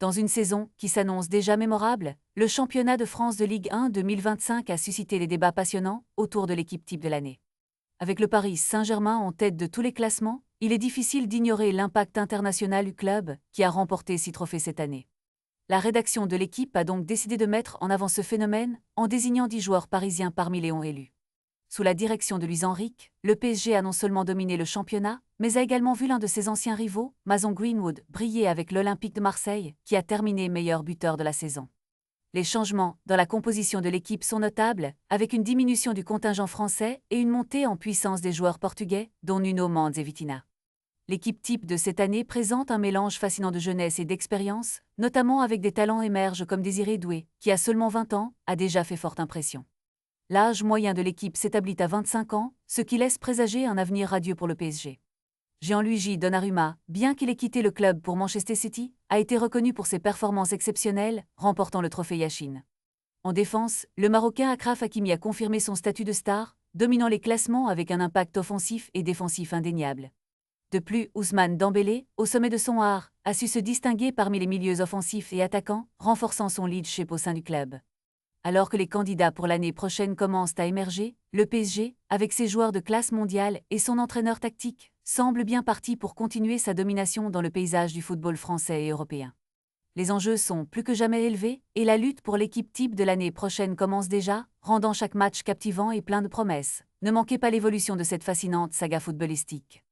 Dans une saison qui s'annonce déjà mémorable, le championnat de France de Ligue 1 2025 a suscité des débats passionnants autour de l'équipe type de l'année. Avec le Paris Saint-Germain en tête de tous les classements, il est difficile d'ignorer l'impact international du club qui a remporté 6 trophées cette année. La rédaction de l'équipe a donc décidé de mettre en avant ce phénomène en désignant 10 joueurs parisiens parmi les 11 élus. Sous la direction de Luis Enrique, le PSG a non seulement dominé le championnat, mais a également vu l'un de ses anciens rivaux, Mason Greenwood, briller avec l'Olympique de Marseille, qui a terminé meilleur buteur de la saison. Les changements dans la composition de l'équipe sont notables, avec une diminution du contingent français et une montée en puissance des joueurs portugais, dont Nuno Mendes et Vitinha. L'équipe type de cette année présente un mélange fascinant de jeunesse et d'expérience, notamment avec des talents émerges comme Désiré Doué, qui a seulement 20 ans, a déjà fait forte impression. L'âge moyen de l'équipe s'établit à 25 ans, ce qui laisse présager un avenir radieux pour le PSG. Gianluigi Donnarumma, bien qu'il ait quitté le club pour Manchester City, a été reconnu pour ses performances exceptionnelles, remportant le trophée Yashin. En défense, le Marocain Achraf Hakimi a confirmé son statut de star, dominant les classements avec un impact offensif et défensif indéniable. De plus, Ousmane Dembélé, au sommet de son art, a su se distinguer parmi les milieux offensifs et attaquants, renforçant son leadership au sein du club. Alors que les candidats pour l'année prochaine commencent à émerger, le PSG, avec ses joueurs de classe mondiale et son entraîneur tactique, semble bien parti pour continuer sa domination dans le paysage du football français et européen. Les enjeux sont plus que jamais élevés et la lutte pour l'équipe type de l'année prochaine commence déjà, rendant chaque match captivant et plein de promesses. Ne manquez pas l'évolution de cette fascinante saga footballistique.